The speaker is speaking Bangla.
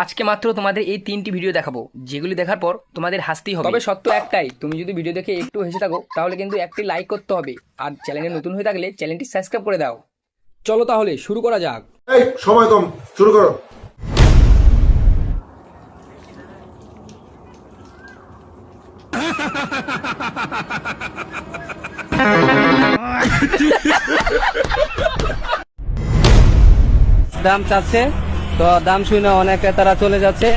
আজকে মাত্র তোমাদের এই 3টি ভিডিও দেখাবো, যেগুলি দেখার পর তোমাদের হাসতেই হবে। তবে সত্য একটাই, তুমি যদি ভিডিও দেখে একটু হেসে থাকো তাহলে কিন্তু একটি লাইক করতে হবে, আর চ্যানেলে নতুন হয়ে থাকলে চ্যানেলটি সাবস্ক্রাইব করে দাও। চলো তাহলে শুরু করা যাক। এই সময় কম, শুরু করো। দাম চাচ্ছে তো দাম শুনে অনেক ক্রেতারা চলে যাচ্ছে।